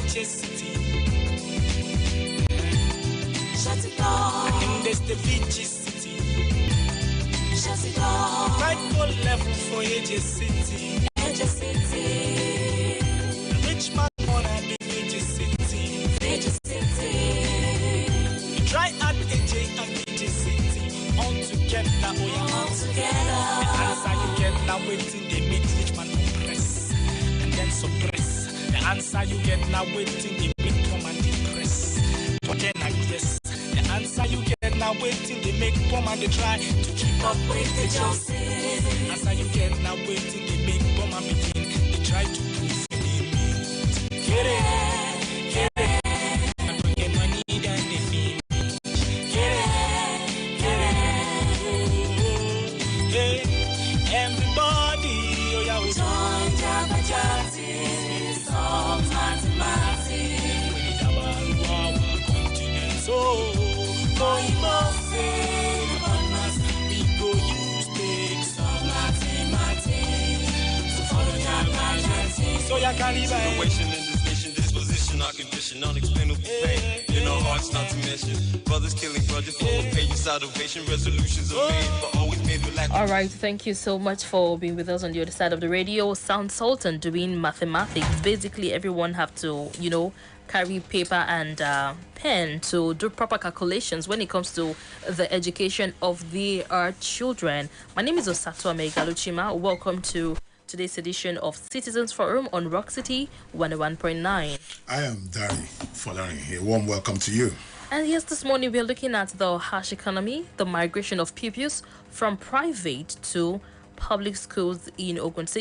city. Shut it down. And there's the beach city. Shut it down. Right go level for AJ city. AJ city. Rich man on the AJ city. AJ city. You try at AJ and AJ city. All together, oh yeah. All together. The answer you get now waiting they make rich man oppress and then suppress. The answer you get now waiting they make come and depress. But then I guess the answer you get now waiting they make come and they try to keep Up with the Joneses. The answer you get now waiting they make come and begin. They try to prove an image. Get it, get it. And we get money then they feel it. Get it, get it. Hey, everybody, oh yeah, we Join Jabba some mathematics. we need about our continent. So, Going both say the bonus. we go use takes. Some mathematics. So follow Jabba. So you can live Situation in this nation, disposition, our condition, unexplainable pain. In our hearts, not to mention brothers killing brothers, full of pain, salvation, resolutions are made, but always made with lack. All right, thank you so much for being with us on the other side of the radio. Sound Sultan doing mathematics. Basically, everyone have to, carry paper and pen to do proper calculations when it comes to the education of their children. My name is Ighalo Chima. Welcome to today's edition of Citizens Forum on Rock City 101.9. I am Dari Folarin. A warm welcome to you. And yes, this morning we're looking at the harsh economy, the migration of pupils from private to public schools in Ogun. So,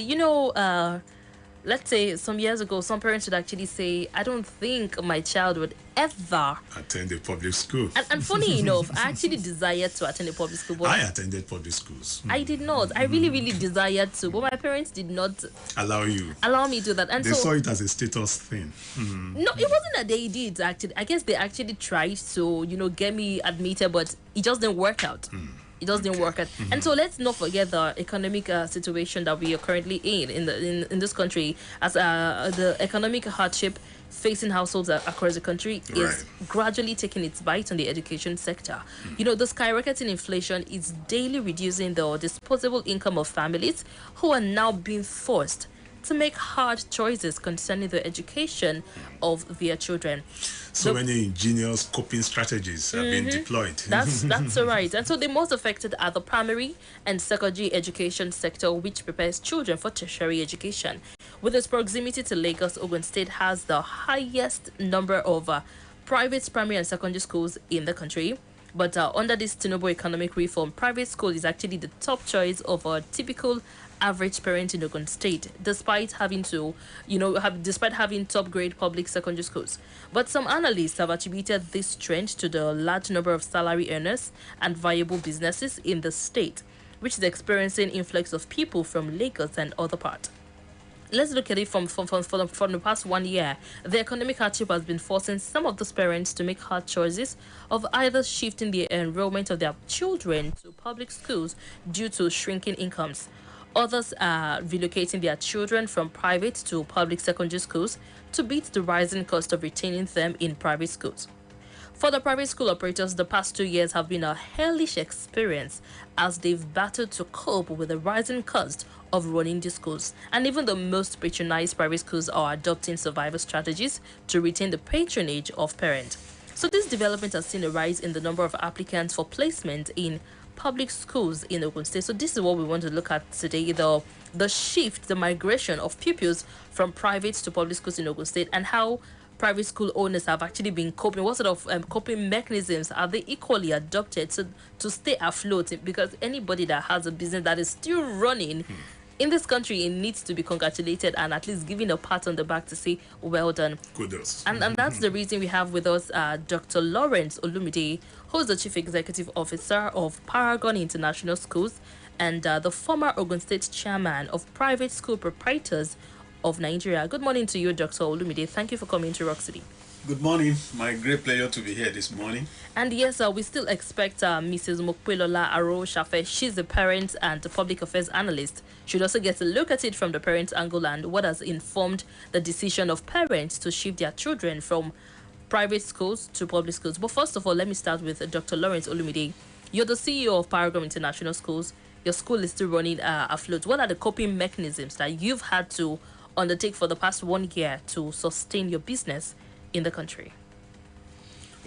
let's say some years ago, some parents would actually say, I don't think my child would ever Attend a public school. And funny enough, I actually desired to attend a public school, but I attended public schools. I did not. I really, really desired to, but my parents did not Allow you. allow me to do that. And They so saw it as a status thing. no, it wasn't that they did actually. I guess they actually tried to, get me admitted, but it just didn't work out. It just didn't work out. And so let's not forget the economic situation that we are currently in this country, as the economic hardship facing households across the country is Right. gradually taking its bite on the education sector. The skyrocketing inflation is daily reducing the disposable income of families who are now being forced to make hard choices concerning the education of their children. So many ingenious coping strategies have been deployed. That's right. And so the most affected are the primary and secondary education sector, which prepares children for tertiary education. With its proximity to Lagos, Ogun State has the highest number of private primary and secondary schools in the country. But under this Tinubu economic reform, private school is actually the top choice of a typical average parent in Ogun State, despite having to, despite having top grade public secondary schools. But some analysts have attributed this trend to the large number of salary earners and viable businesses in the state, which is experiencing influx of people from Lagos and other parts. Let's look at it from the past 1 year. The economic hardship has been forcing some of those parents to make hard choices of either shifting the enrollment of their children to public schools due to shrinking incomes. Others are relocating their children from private to public secondary schools to beat the rising cost of retaining them in private schools. For the private school operators, the past 2 years have been a hellish experience as they've battled to cope with the rising cost of running the schools. And even the most patronized private schools are adopting survival strategies to retain the patronage of parents. So this development has seen a rise in the number of applicants for placement in public schools in Ogun State. So this is what we want to look at today, the shift, the migration of pupils from private to public schools in Ogun State, and how private school owners have actually been coping. What sort of coping mechanisms are they equally adopted to stay afloat? Because anybody that has a business that is still running in this country, it needs to be congratulated and at least given a pat on the back to say, well done. Kudos. And that's the reason we have with us Dr. Lawrence Olumide, who is the Chief Executive Officer of Paragon International Schools and the former Ogun State Chairman of Private School Proprietors of Nigeria. Good morning to you, Dr. Olumide. Thank you for coming to Rock City. Good morning. My great pleasure to be here this morning. And yes, we still expect Mrs. Mokpelola Aro Shafe. She's a parent and a public affairs analyst. She'll also get to look at it from the parent angle and what has informed the decision of parents to shift their children from private schools to public schools. But first of all, let me start with Dr. Lawrence Olumide. You're the CEO of Paragon International Schools. Your school is still running afloat. What are the coping mechanisms that you've had to undertake for the past 1 year to sustain your business in the country?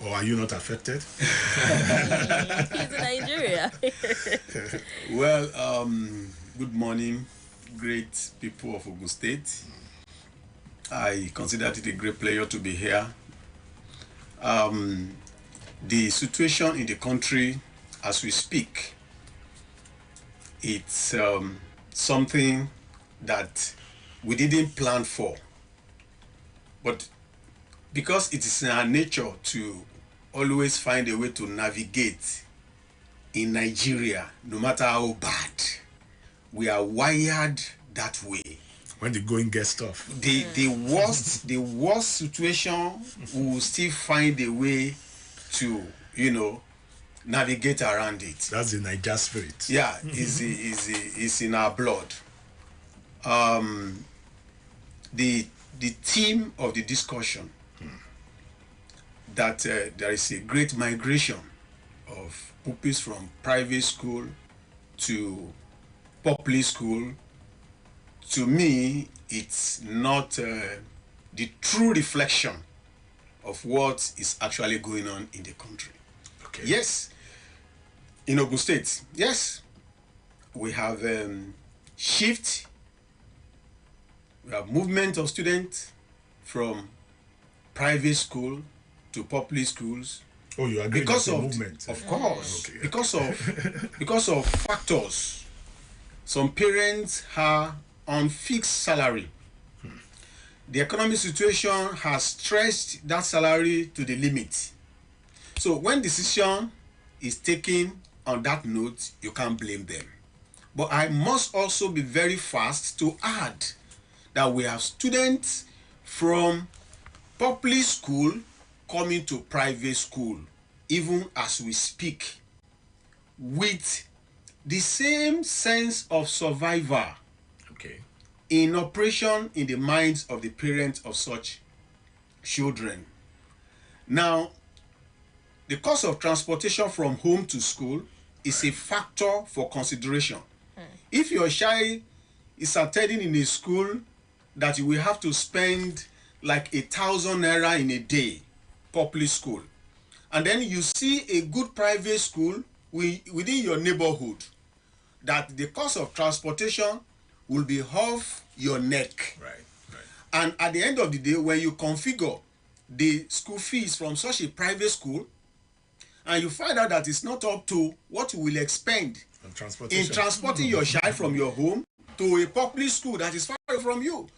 Or are you not affected? He's in Nigeria. Well, good morning, great people of Ogun State. I consider it a great pleasure to be here. The situation in the country as we speak, it's something that we didn't plan for. But because it is in our nature to always find a way to navigate in Nigeria, no matter how bad, we are wired that way. When the going gets tough. The worst situation, we will still find a way to, navigate around it. That's the Niger spirit. Yeah, is in our blood. The theme of the discussion that there is a great migration of pupils from private school to public school. To me, it's not the true reflection of what is actually going on in the country. Okay. Yes, in Ogun State, yes, we have shift. We have movement of students from private school to public schools. Oh, you agree Because with the of movement? of course, Okay. because of factors. Some parents are on fixed salary. The economic situation has stretched that salary to the limit. So when decision is taken on that note, you can't blame them. But I must also be very fast to add that we have students from public school coming to private school, even as we speak, with the same sense of survival Okay. in operation in the minds of the parents of such children. Now, the cost of transportation from home to school is a factor for consideration. If your child is attending in a school that you will have to spend like 1,000 naira in a day, public school, and then you see a good private school within your neighborhood, that the cost of transportation will be off your neck. Right. And at the end of the day, when you configure the school fees from such a private school, and you find out that it's not up to what you will expend And in transportation. transporting your child from your home to a public school that is far away from you.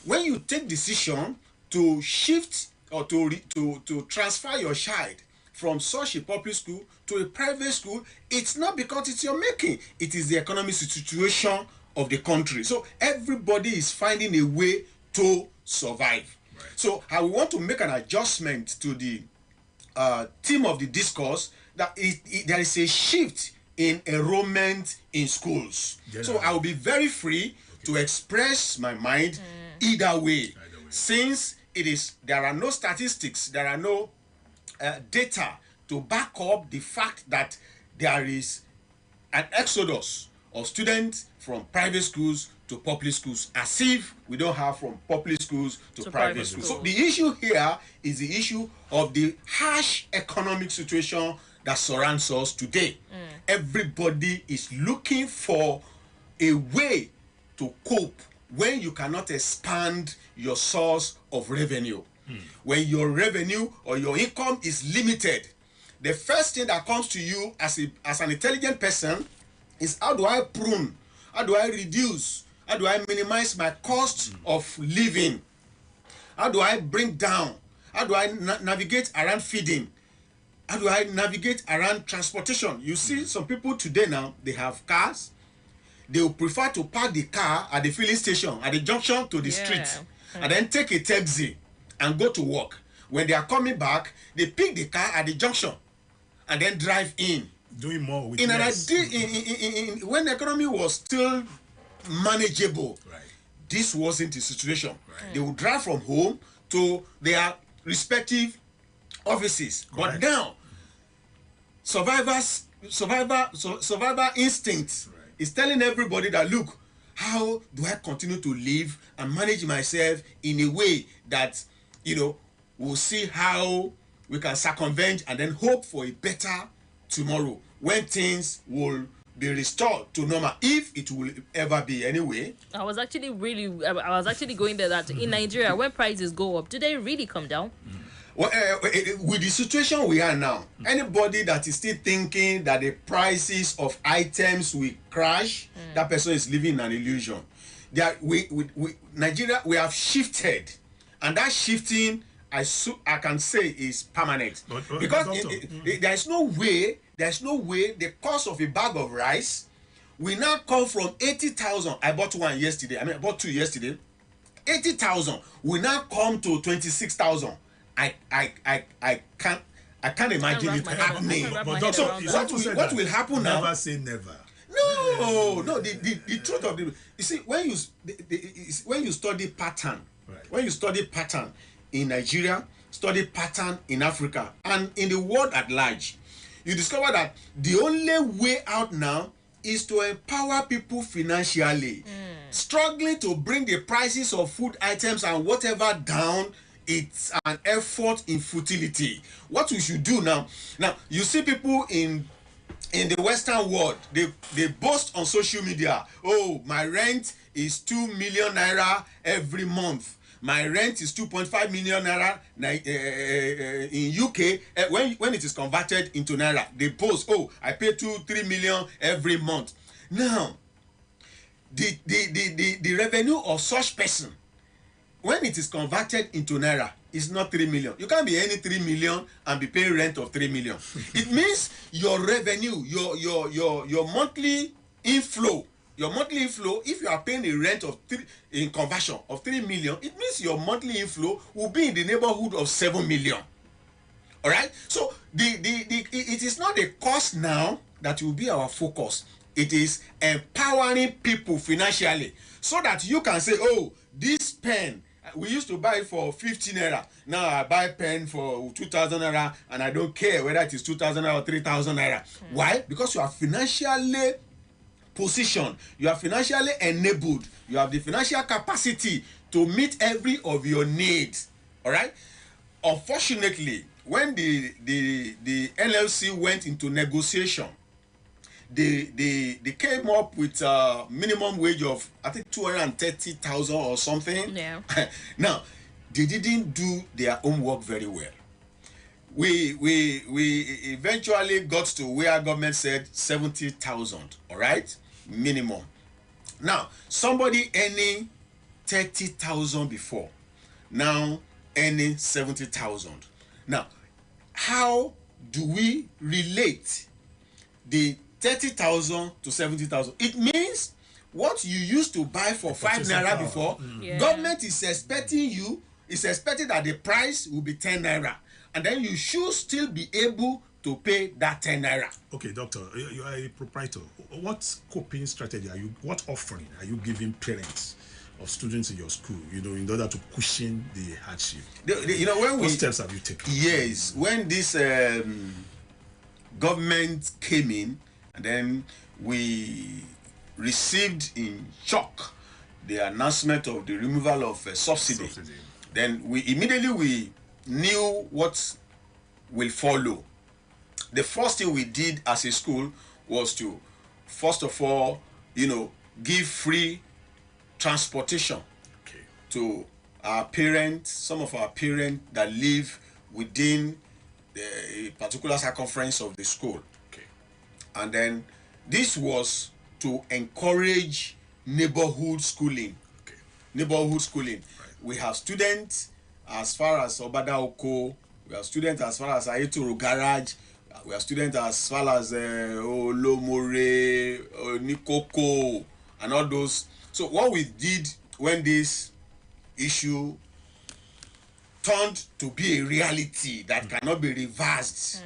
When you take decision to shift or to transfer your child from such a public school to a private school, it's not because it's your making. It is the economic situation of the country. So everybody is finding a way to survive. Right. So I want to make an adjustment to the theme of the discourse, that there is a shift in enrollment in schools. So I will be very free to express my mind either way, since there are no statistics, there are no data to back up the fact that there is an exodus of students from private schools to public schools, as if we don't have from public schools to private schools. So the issue here is the issue of the harsh economic situation that surrounds us today. Everybody is looking for a way to cope when you cannot expand your source of revenue. When your revenue or your income is limited, the first thing that comes to you as an intelligent person is, how do I prune? How do I reduce? How do I minimize my cost of living? How do I bring down? How do I navigate around feeding? How do I navigate around transportation? You see, some people today now, they have cars. They will prefer to park the car at the filling station, at the junction to the street, and then take a taxi and go to work. When they are coming back, they pick the car at the junction and then drive in. Doing more with In less. When the economy was still manageable, Right. this wasn't the situation. Right. They would drive from home to their respective offices. Correct. But now, survival instinct is telling everybody that, look, how do I continue to live and manage myself in a way that, we'll see how we can circumvent and then hope for a better tomorrow when things will be restored to normal, if it will ever be anyway. I was actually going there that in Nigeria, when prices go up, do they really come down? Well, with the situation we are now, anybody that is still thinking that the prices of items will crash, that person is living in an illusion. Nigeria, we have shifted, and that shifting, I can say, is permanent. Because there's no way the cost of a bag of rice will now come from 80,000. I bought I bought two yesterday. 80,000 will now come to 26,000. I can't imagine it happening. But doctor, what will happen now? Never say never. No. The truth of the, you see, when you study pattern, Right. when you study pattern in Nigeria, study pattern in Africa, and in the world at large, you discover that the only way out now is to empower people financially. Struggling to bring the prices of food items and whatever down, it's an effort in futility. What we should do now you see people in the Western world, they boast on social media, oh, my rent is 2 million naira every month. My rent is 2.5 million naira in UK. When it is converted into naira, they boast, oh, I pay 2-3 million every month. Now, the revenue of such person, when it is converted into naira, is not 3 million. You can't be any 3 million and be paying rent of 3 million. It means your revenue, your monthly inflow, if you are paying a rent of in conversion of 3 million, it means your monthly inflow will be in the neighborhood of 7 million. All right. So it is not the cost now that will be our focus. It is empowering people financially so that you can say, oh, this pen, we used to buy it for 15 naira. Now I buy pen for 2,000 naira, and I don't care whether it is 2,000 naira or 3,000 naira. Why? Because you are financially positioned, you are financially enabled, you have the financial capacity to meet every of your needs. All right. Unfortunately, when the LLC went into negotiation, they came up with a minimum wage of, I think, 230,000 or something. Yeah. Now, they didn't do their homework very well. We eventually got to where government said 70,000. All right, minimum. Now, somebody earning 30,000 before, now earning 70,000. Now, how do we relate the 30,000 to 70,000? It means what you used to buy for 5 naira before, government is expecting that the price will be 10 naira, and then you should still be able to pay that 10 naira. Okay, doctor, you are a proprietor. What coping strategy what offering are you giving parents of students in your school, in order to cushion the hardship? What steps have you taken? Yes, when this government came in, and then we received in shock the announcement of the removal of subsidy. Then we immediately knew what will follow. The first thing we did as a school was to, first of all, give free transportation to our parents, some of our parents that live within a particular circumference of the school. And then this was to encourage neighborhood schooling. Neighborhood schooling. We have students as far as Obada Oko, we have students as far as Ayetoro Garage, we have students as far as Olomore, Nikoko, and all those. So what we did when this issue turned to be a reality that cannot be reversed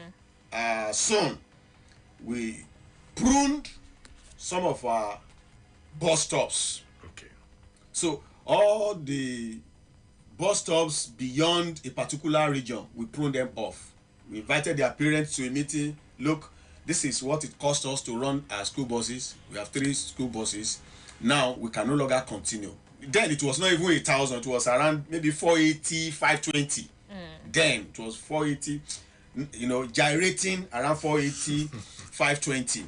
soon, we pruned some of our bus stops. Okay. So all the bus stops beyond a particular region, we pruned them off. We invited their parents to a meeting. Look, this is what it cost us to run our school buses. We have 3 school buses. Now we can no longer continue. Then it was not even 1,000. It was around maybe 480, 520. Then it was 480, gyrating around 480, 520.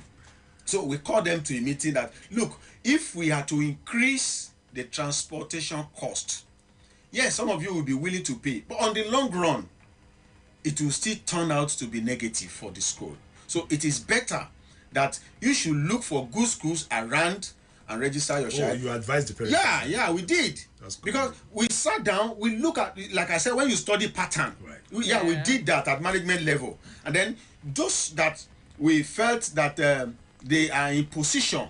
So we called them to a meeting that, look, if we are to increase the transportation cost, yes, some of you will be willing to pay, but on the long run, it will still turn out to be negative for the school. So it is better that you should look for good schools around and register your child. You advised the parents? Yeah, we did. That's cool. Because we sat down, we look at, like I said, when you study pattern, right. we did that at management level. And then those that we felt that they are in position,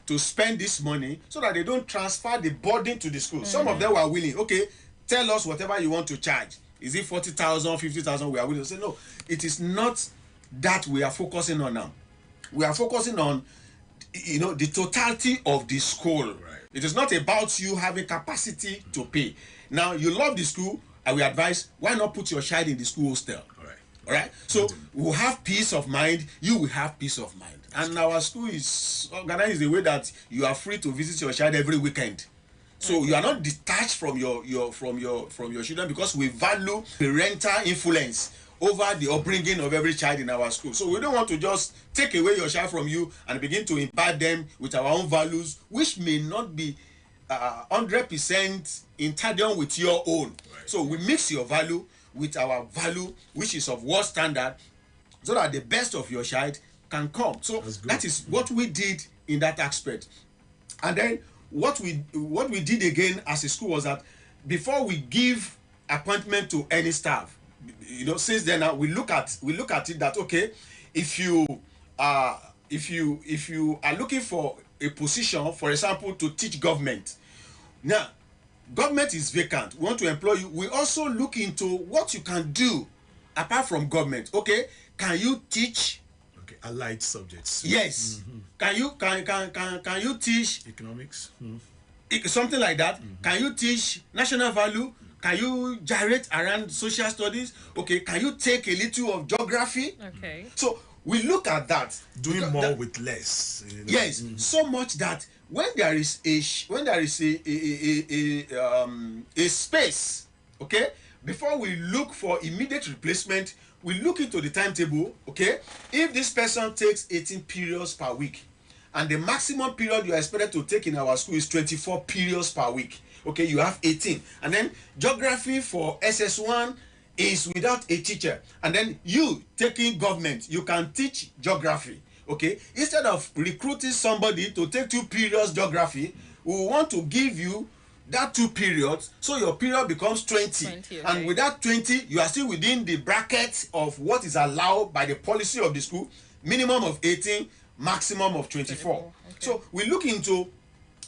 to spend this money so that they don't transfer the burden to the school. Some of them were willing. Okay, tell us whatever you want to charge. Is it 40,000, 50,000? We are willing to say, no, it is not that we are focusing on now. We are focusing on the totality of the school. Right. It is not about you having capacity to pay. Now, you love the school, and we advise, why not put your child in the school hostel? All right. So we'll have peace of mind. You will have peace of mind. And our school is organized in a way that you are free to visit your child every weekend. So you are not detached from your children, because we value parental influence over the upbringing of every child in our school. So we don't want to just take away your child from you and begin to impart them with our own values, which may not be 100% in tandem with your own. Right. So we mix your value with our value, which is of world standard, so that the best of your child can come. So that is what we did in that aspect. And then what we did again as a school was that before we give appointment to any staff, since then now we look at it that, okay, if you are looking for a position, for example, to teach government, now government is vacant, we want to employ you, we also look into what you can do apart from government. Okay, can you teach allied subjects? Yes. Can you teach economics, something like that? Can you teach national value? Can you gyrate around social studies? Okay, can you take a little of geography? Okay. So we look at that. Doing more with less. Yes, so much that when there is a space, okay, before we look for immediate replacement, we look into the timetable. Okay, if this person takes 18 periods per week, and the maximum period you are expected to take in our school is 24 periods per week. Okay, you have 18. And then geography for SS1 is without a teacher. And then you taking government, you can teach geography. Okay, instead of recruiting somebody to take 2 periods geography, we want to give you that 2 periods, so your period becomes 20. Okay. And with that 20, you are still within the bracket of what is allowed by the policy of the school, minimum of 18, maximum of 24. Okay. So we look into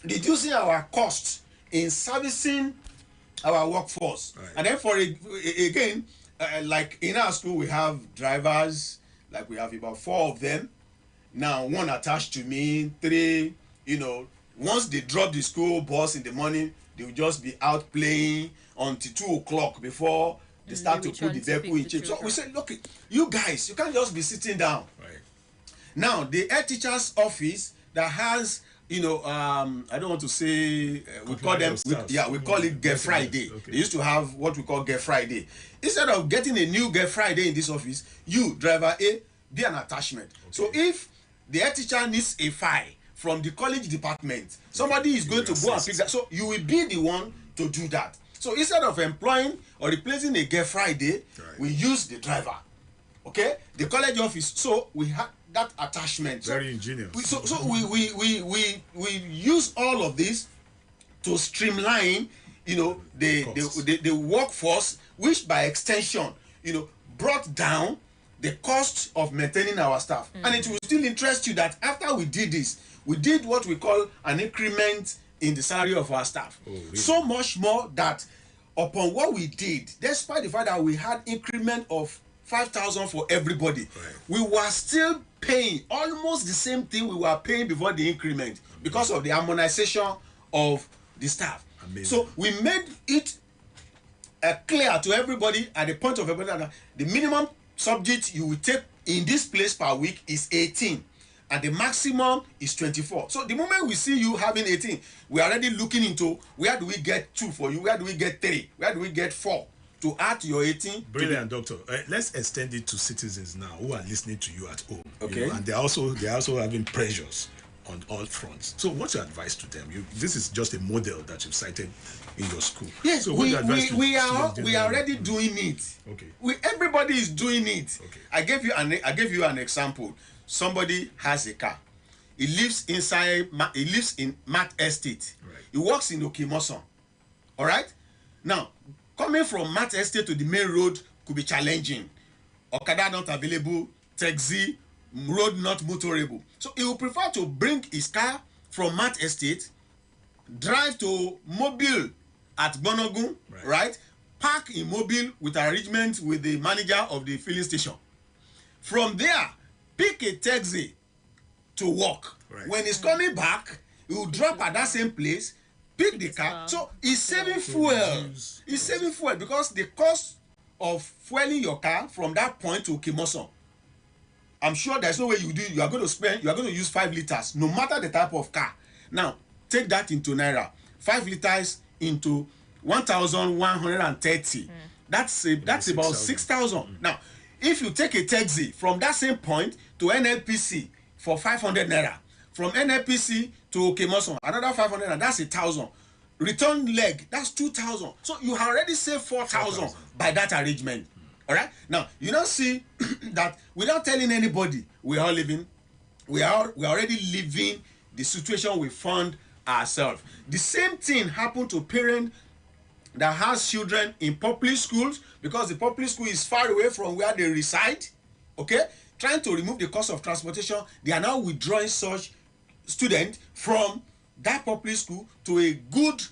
reducing our costs in servicing our workforce. Right. And then again, like in our school, we have drivers, like we have about 4 of them. Now, 1 attached to me, 3, once they drop the school bus in the morning, they will just be out playing until 2 o'clock before they start to put the vehicle in shape. So we say, look, you guys, you can't just be sitting down. Right. Now, the head teacher's office that has, I don't want to say, we call them, we call it Get Friday. Okay. They used to have what we call Get Friday. Instead of getting a new Get Friday in this office, you, driver A, be an attachment. Okay. So if the head teacher needs a file from the college department, somebody is going to go and pick that. So you will be the one to do that. So instead of employing or replacing a Get Friday, we use the driver. Okay? The college office. So we have that attachment. Very ingenious. We use all of this to streamline, the workforce, which by extension, brought down the cost of maintaining our staff. And it will still interest you that after we did this, we did what we call an increment in the salary of our staff. Oh, really? So much more that upon what we did, despite the fact that we had increment of 5,000 for everybody, right, we were still paying almost the same thing we were paying before the increment because of the harmonization of the staff. Amazing. So we made it clear to everybody at the point of everybody that the minimum subject you will take in this place per week is 18 and the maximum is 24. So the moment we see you having 18, we are already looking into where do we get 2 for you, where do we get 3, where do we get 4 to add to your 18. Brilliant, doctor. Let's extend it to citizens now who are listening to you at home. Okay. You know, and they're also having pressures on all fronts. So what's your advice to them? This is just a model that you've cited in your school. Yes, so we are already doing it. Okay. Everybody is doing it. Okay. I gave you an example. Somebody has a car. He lives in Mat Estate. Right. He works in Okimoson. All right? Now, coming from Mat Estate to the main road could be challenging. Okada not available, taxi, road not motorable. So he will prefer to bring his car from Mat Estate, drive to Mobile at Bonogun, right? Park in Mobile with arrangement with the manager of the filling station. From there, pick a taxi to work. Right. When he's coming back, he will drop at that same place, pick the car. So he's saving fuel. He's saving fuel because the cost of fueling your car from that point to Kimoson, I'm sure there's no way you are going to use 5 liters, no matter the type of car. Now, take that into Naira. 5 liters into 1,130. That's about 6,000. Now, if you take a taxi from that same point to NLPC for 500 Naira, from NLPC to Okimoson, another 500, and that's 1,000. Return leg, that's 2,000. So you have already saved 4,000 by that arrangement. All right. Now you don't see that without telling anybody, we are already living the situation we found ourselves. The same thing happened to parents that has children in public schools because the public school is far away from where they reside. Okay, trying to remove the cost of transportation, they are now withdrawing such students from that public school to a good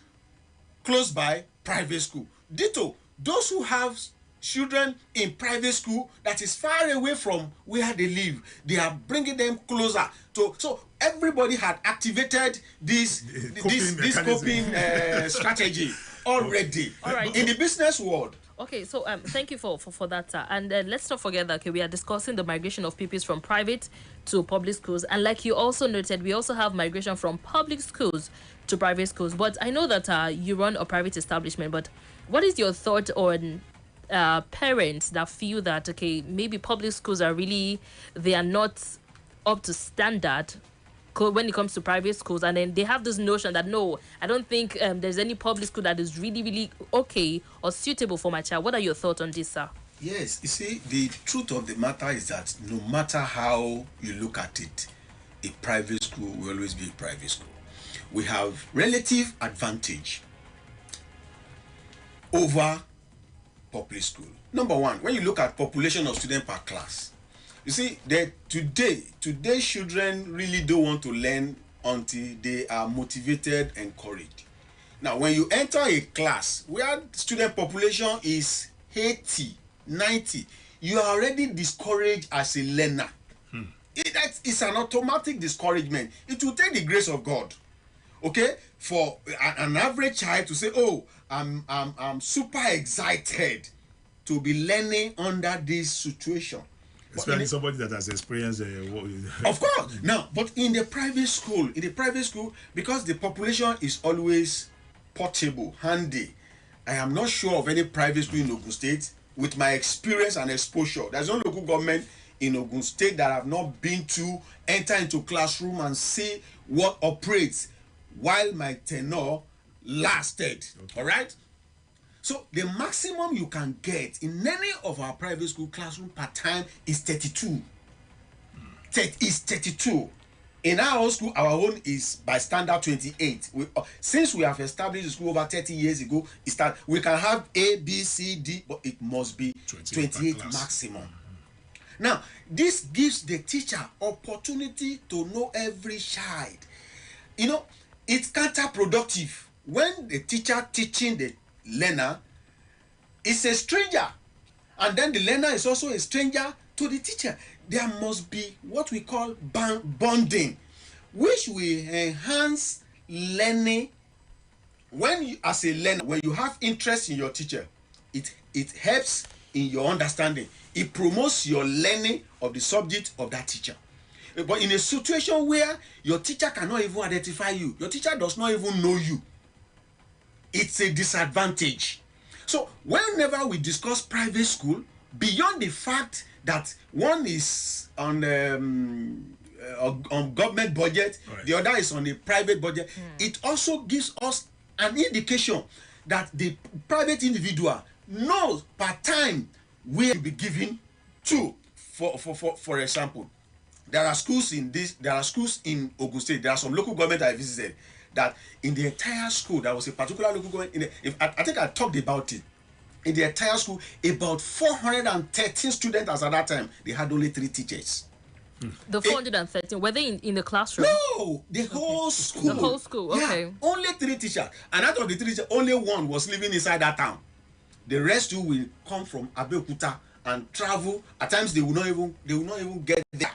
close by private school. Ditto, those who have children in private school that is far away from where they live, they are bringing them closer to. So everybody had activated this coping strategy already. All right. In the business world. Okay, so thank you for that, sir. And let's not forget that we are discussing the migration of pupils from private to public schools. And like you also noted, we also have migration from public schools to private schools. But I know that you run a private establishment, but what is your thought on parents that feel that, okay, maybe public schools they are not up to standard when it comes to private schools, and then they have this notion that no, I don't think there's any public school that is really okay or suitable for my child. What are your thoughts on this, sir? Yes, you see, the truth of the matter is that no matter how you look at it, a private school will always be a private school. We have relative advantage over public school. Number one, when you look at population of students per class, you see that today children really don't want to learn until they are motivated and encouraged. Now, when you enter a class where student population is 80, 90, you are already discouraged as a learner. It's an automatic discouragement. It will take the grace of God, okay, for an average child to say, "Oh, I'm super excited to be learning under this situation." Especially somebody that has experienced of course. Now, but in the private school, because the population is always portable, handy, I am not sure of any private school in Ogun State with my experience and exposure. There's no local government in Ogun State that I have not been to enter into classroom and see what operates while my tenure lasted. Okay. All right. So the maximum you can get in any of our private school classroom per time is 32. Is 32. In our own school, our own is by standard 28. Since we have established the school over 30 years ago, we can have A, B, C, D, but it must be 28 maximum. Now, this gives the teacher opportunity to know every child. You know, it's counterproductive when the teacher teaching the learner is a stranger, and then the learner is also a stranger to the teacher. There must be what we call bonding, which will enhance learning. When you, as a learner, when you have interest in your teacher, it helps in your understanding. It promotes your learning of the subject of that teacher. But in a situation where your teacher cannot even identify you, your teacher does not even know you, it's a disadvantage. So whenever we discuss private school, beyond the fact that one is on government budget, right, the other is on a private budget, it also gives us an indication that the private individual knows per time where to be given to. For example, there are schools in Ogun State. There are some local government I visited that in the entire school, there was a particular local government. I think I talked about it. In the entire school, about 413 students as at that time, they had only 3 teachers. The 413, were they in the classroom? No, the whole school. The whole school, okay. Yeah, only 3 teachers. And out of the 3 teachers, only 1 was living inside that town. The rest 2 will come from Abeokuta and travel. At times, they will not even get there.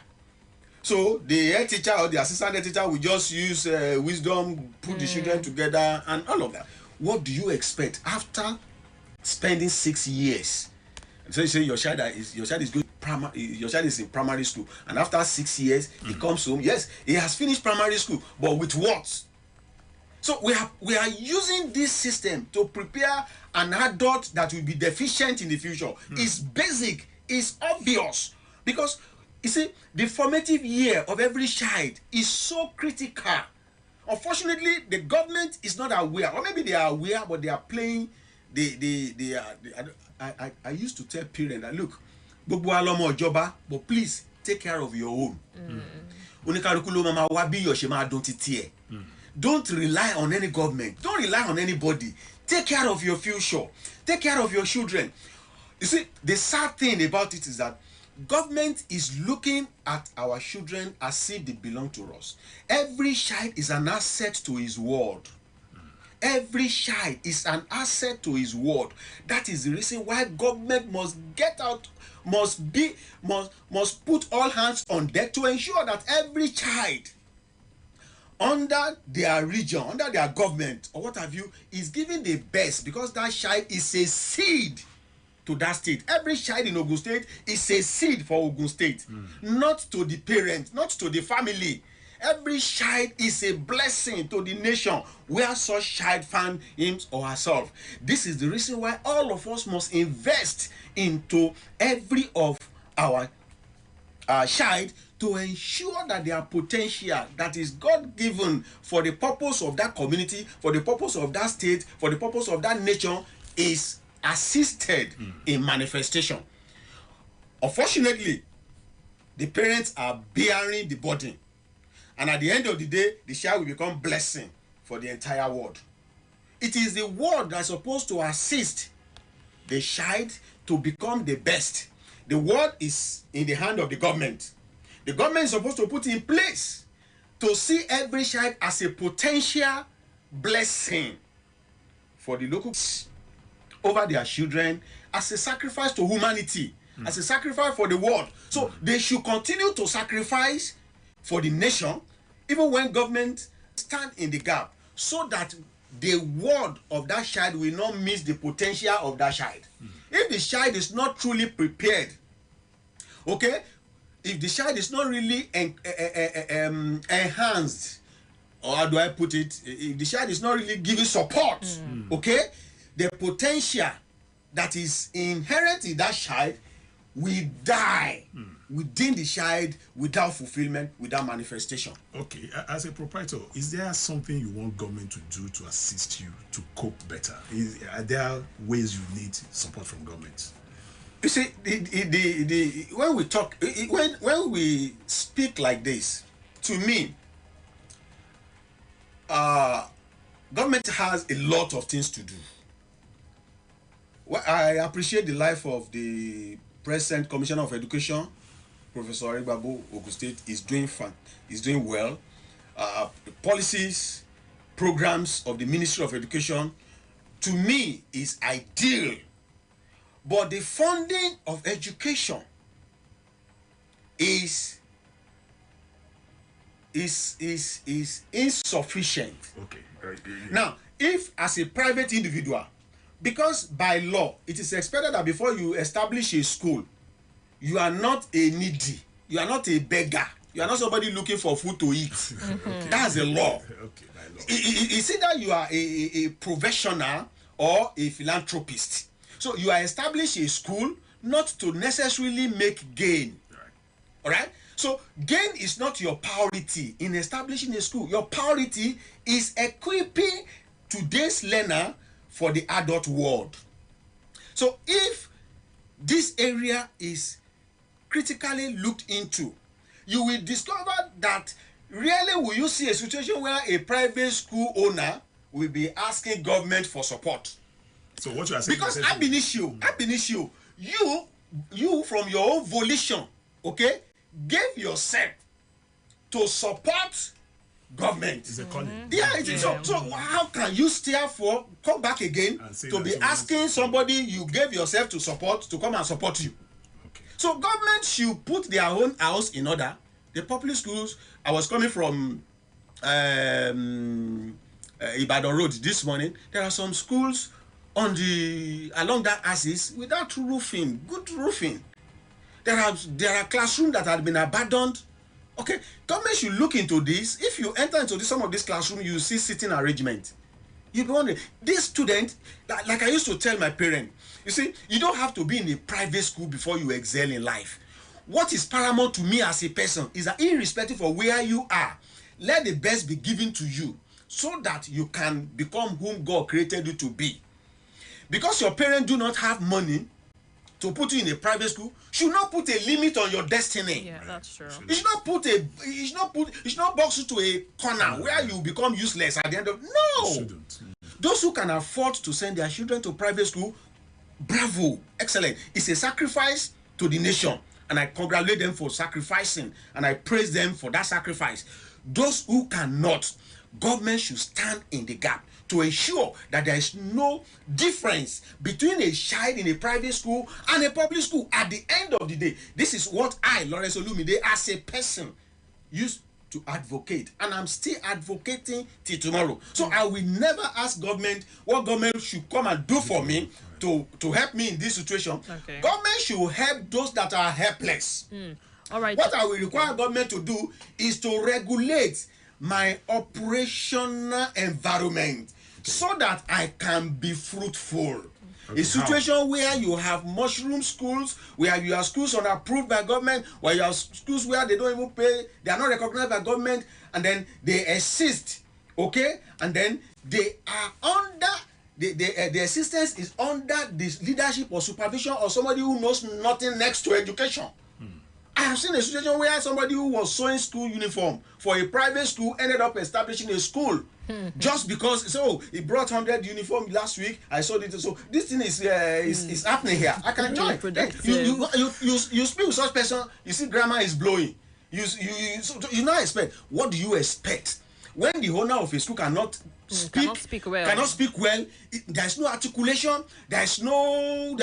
So the head teacher or the assistant head teacher will just use wisdom, put the children together, and all of that. What do you expect after spending 6 years? So you say your child is going your child is in primary school, and after 6 years he comes home. Yes, he has finished primary school, but with what? So we are using this system to prepare an adult that will be deficient in the future. It's basic, it's obvious, because you see, the formative year of every child is so critical. Unfortunately, the government is not aware, or maybe they are aware, but they are playing. I used to tell parents that, look, gbogbo alomo ìjọba, but please take care of your own. Oníkálukú ló máa wá bí yọ̀ ṣe máa dún títí ẹ̀. Don't rely on any government. Don't rely on anybody. Take care of your future. Take care of your children. You see, the sad thing about it is that government is looking at our children as if they belong to us. Every child is an asset to his world. Every child is an asset to his world. That is the reason why government must get out, must put all hands on deck to ensure that every child under their region, under their government, or what have you, is given the best, because that child is a seed to that state. Every child in Ogun State is a seed for Ogun State, not to the parents, not to the family. Every child is a blessing to the nation where such child find him or herself. This is the reason why all of us must invest into every of our child to ensure that their potential that is God-given for the purpose of that community, for the purpose of that state, for the purpose of that nation is assisted in manifestation. Unfortunately, the parents are bearing the burden. And at the end of the day, the child will become blessing for the entire world. It is the world that's supposed to assist the child to become the best. The world is in the hand of the government. The government is supposed to put in place to see every child as a potential blessing for the local over their children, as a sacrifice to humanity, as a sacrifice for the world. So they should continue to sacrifice for the nation, even when government stand in the gap, so that the word of that child will not miss the potential of that child. If the child is not truly prepared, okay, if the child is not really enhanced, or how do I put it, if the child is not really giving support, okay, the potential that is inherent in that child will die within the child without fulfillment, without manifestation. Okay, as a proprietor, is there something you want government to do to assist you to cope better? Are there ways you need support from government? You see, when we talk, when we speak like this, to me, government has a lot of things to do. Well, I appreciate the life of the present Commissioner of Education, Professor Advisable, Ogun State, is doing well. The policies, programs of the Ministry of Education, to me, is ideal. But the funding of education is insufficient. Okay. Now, if as a private individual, because by law it is expected that before you establish a school, you are not a needy, you are not a beggar, you are not somebody looking for food to eat. That's the law. Okay, by law. It's either you are a professional or a philanthropist. So you are establish a school not to necessarily make gain. Right. All right. So gain is not your priority in establishing a school. Your priority is equipping today's learner for the adult world. So if this area is critically looked into, you will discover that rarely will you see a situation where a private school owner will be asking government for support. So what you are saying, because ab initio, you from your own volition, okay, gave yourself to support government. It's a calling. Yeah, it is. So how can you still come back again to be asking somebody you gave yourself to support to come and support you? Okay. So government should put their own house in order. The public schools, I was coming from Ibadan Road this morning. There are some schools along that axis without roofing, good roofing. There are classrooms that have been abandoned. Okay, government should look into this. If you enter into some of these classrooms, you see sitting arrangement. You be wondering, this student, like I used to tell my parents, you see, you don't have to be in a private school before you excel in life. What is paramount to me as a person is that irrespective of where you are, let the best be given to you so that you can become whom God created you to be. Because your parents do not have money to put you in a private school, should not put a limit on your destiny. Yeah, that's true. It should not box you to a corner where you become useless at the end of. No. Those who can afford to send their children to private school, bravo, excellent. It's a sacrifice to the nation, and I congratulate them for sacrificing, and I praise them for that sacrifice. Those who cannot, government should stand in the gap to ensure that there is no difference between a child in a private school and a public school. At the end of the day, this is what I, Lawrence Olumide, as a person, used to advocate, and I'm still advocating till tomorrow. So I will never ask government what government should come and do for me to help me in this situation. Okay. Government should help those that are helpless. All right. What I will require government to do is to regulate my operational environment so that I can be fruitful. A situation where you have mushroom schools, where you have schools unapproved by government, where you have schools where they don't even pay, they are not recognized by government, and then they exist, okay? And then they are under, the assistance is under this leadership or supervision of somebody who knows nothing next to education. I have seen a situation where somebody who was sewing school uniform for a private school ended up establishing a school just because he brought 100 uniform last week. I saw it. So this thing is happening here. I can join. You speak with such person. You see, grammar is blowing. You not expect. What do you expect when the owner of a school cannot speak well? There's no articulation. There's no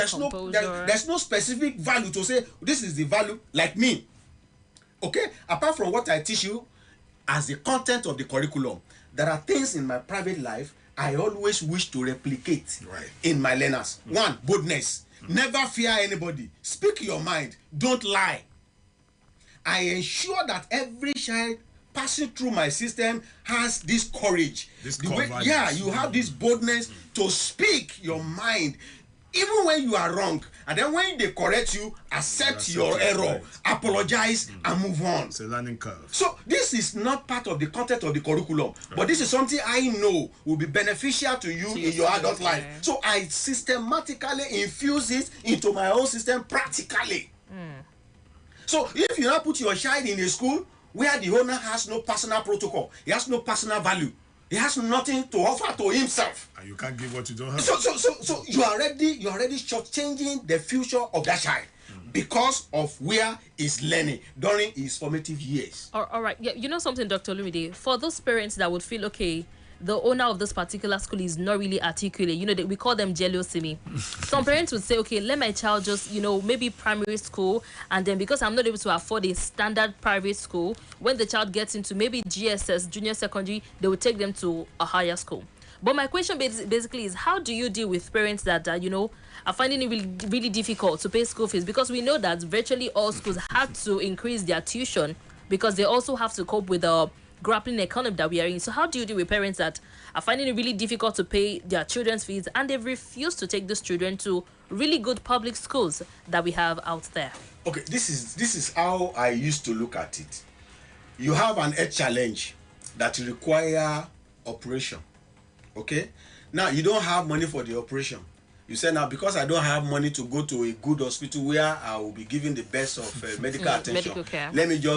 specific value to say this is the value. Like me, okay, apart from what I teach you as the content of the curriculum, there are things in my private life I always wish to replicate in my learners. One, boldness. Never fear anybody. Speak your mind. Don't lie. I ensure that every child passing through my system has this courage. You have this boldness to speak your mind, even when you are wrong. And then when they correct you, accept your error, apologize, and move on. It's a learning curve. So this is not part of the content of the curriculum, but this is something I know will be beneficial to you in your adult life. So I systematically infuse it into my own system practically. So if you now put your child in a school where the owner has no personal protocol, he has no personal value, he has nothing to offer to himself, and you can't give what you don't have. So you are already shortchanging the future of that child because of where he's learning during his formative years. All right. Yeah, you know something, Dr. Lumide, for those parents that would feel, okay, the owner of this particular school is not really articulate. We call them jealousy. Some parents would say, okay, let my child just, maybe primary school, and then because I'm not able to afford a standard private school, when the child gets into maybe GSS, junior secondary, they will take them to a higher school. But my question basically is, how do you deal with parents that, are finding it really, really difficult to pay school fees? Because we know that virtually all schools had to increase their tuition because they also have to cope with the grappling economy that we are in. So how do you deal with parents that are finding it really difficult to pay their children's fees and they've refused to take these children to really good public schools that we have out there? Okay, this is how I used to look at it. You have an health challenge that require operation. Okay, now you don't have money for the operation. You say, now because I don't have money to go to a good hospital where I will be given the best of medical attention, medical care, let me just